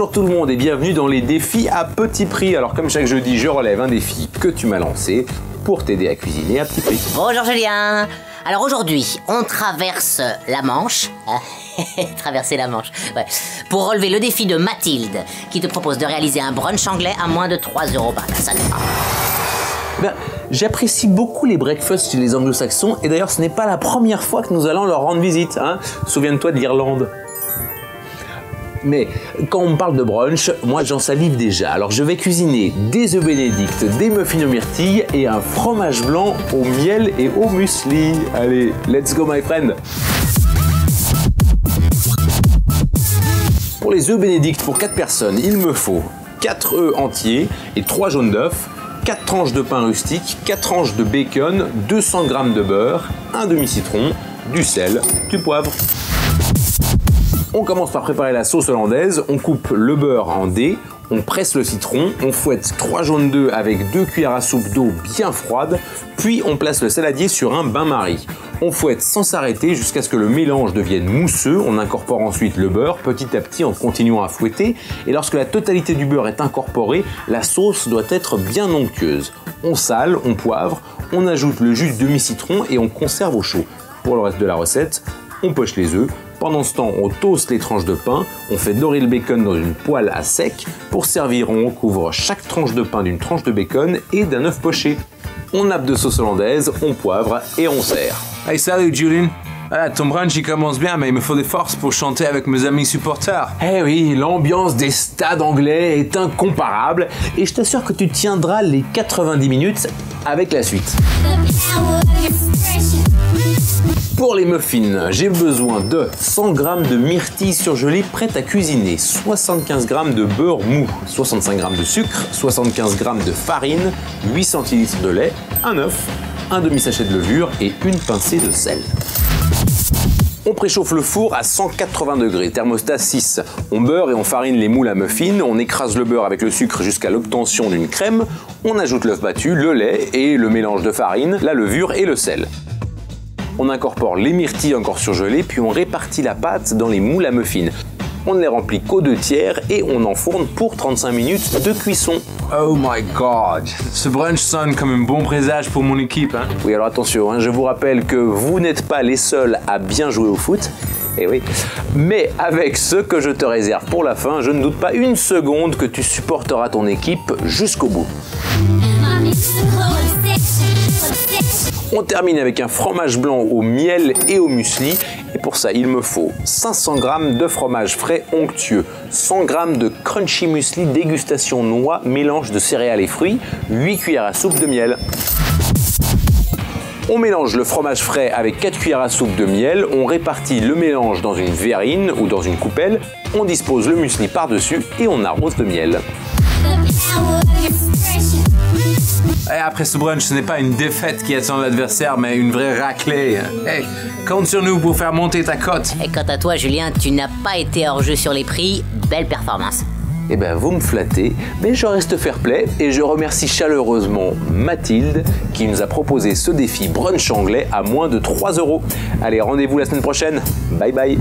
Bonjour tout le monde et bienvenue dans les défis à petit prix. Alors comme chaque jeudi, je relève un défi que tu m'as lancé pour t'aider à cuisiner à petit prix. Bonjour Julien. Alors aujourd'hui, on traverse la Manche. Traverser la Manche, ouais. Pour relever le défi de Mathilde, qui te propose de réaliser un brunch anglais à moins de 3 € par personne. Ben, j'apprécie beaucoup les breakfasts chez les anglo-saxons et d'ailleurs ce n'est pas la première fois que nous allons leur rendre visite. Hein. Souviens-toi de l'Irlande. Mais quand on me parle de brunch, moi j'en salive déjà. Alors je vais cuisiner des œufs bénédicts, des muffins aux myrtilles et un fromage blanc au miel et au muesli. Allez, let's go my friend. Pour les œufs bénédicts pour 4 personnes, il me faut 4 œufs entiers et 3 jaunes d'œufs, 4 tranches de pain rustique, 4 tranches de bacon, 200 g de beurre, un demi-citron, du sel, du poivre. On commence par préparer la sauce hollandaise, on coupe le beurre en dés, on presse le citron, on fouette 3 jaunes d'œufs avec 2 cuillères à soupe d'eau bien froide, puis on place le saladier sur un bain-marie. On fouette sans s'arrêter jusqu'à ce que le mélange devienne mousseux, on incorpore ensuite le beurre petit à petit en continuant à fouetter, et lorsque la totalité du beurre est incorporée, la sauce doit être bien onctueuse. On sale, on poivre, on ajoute le jus de demi-citron et on conserve au chaud. Pour le reste de la recette, on poche les œufs. Pendant ce temps, on toast les tranches de pain, on fait dorer le bacon dans une poêle à sec. Pour servir, on recouvre chaque tranche de pain d'une tranche de bacon et d'un œuf poché. On nappe de sauce hollandaise, on poivre et on sert. Hey, salut Julien. Ah, ton brunch il commence bien, mais il me faut des forces pour chanter avec mes amis supporters. Eh oui, l'ambiance des stades anglais est incomparable et je t'assure que tu tiendras les 90 minutes avec la suite. Pour les muffins, j'ai besoin de 100 g de myrtilles surgelées prêtes à cuisiner, 75 g de beurre mou, 65 g de sucre, 75 g de farine, 8 centilitres de lait, un œuf, un demi-sachet de levure et une pincée de sel. On préchauffe le four à 180 degrés, thermostat 6. On beurre et on farine les moules à muffins, on écrase le beurre avec le sucre jusqu'à l'obtention d'une crème, on ajoute l'œuf battu, le lait et le mélange de farine, la levure et le sel. On incorpore les myrtilles encore surgelées, puis on répartit la pâte dans les moules à muffins. On ne les remplit qu'aux 2/3 et on enfourne pour 35 minutes de cuisson. Oh my god, ce brunch sonne comme un bon présage pour mon équipe. Hein? Oui, alors attention, je vous rappelle que vous n'êtes pas les seuls à bien jouer au foot. Eh oui. Mais avec ce que je te réserve pour la fin, je ne doute pas une seconde que tu supporteras ton équipe jusqu'au bout. On termine avec un fromage blanc au miel et au muesli. Et pour ça, il me faut 500 g de fromage frais onctueux, 100 g de crunchy muesli dégustation noix, mélange de céréales et fruits, 8 cuillères à soupe de miel. On mélange le fromage frais avec 4 cuillères à soupe de miel, on répartit le mélange dans une verrine ou dans une coupelle, on dispose le muesli par-dessus et on arrose de miel. Et après ce brunch, ce n'est pas une défaite qui attend l'adversaire, mais une vraie raclée. Hey, compte sur nous pour faire monter ta cote. Et quant à toi Julien, tu n'as pas été hors jeu sur les prix, belle performance. Eh ben vous me flattez, mais je reste fair play et je remercie chaleureusement Mathilde qui nous a proposé ce défi brunch anglais à moins de 3 €. Allez, rendez-vous la semaine prochaine. Bye bye.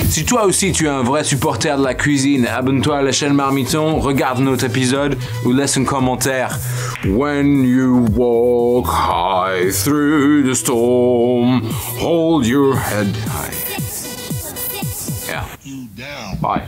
Si toi aussi tu es un vrai supporter de la cuisine, abonne-toi à la chaîne Marmiton, regarde notre épisode ou laisse un commentaire. When you walk high through the storm, hold your head high. Yeah. Bye.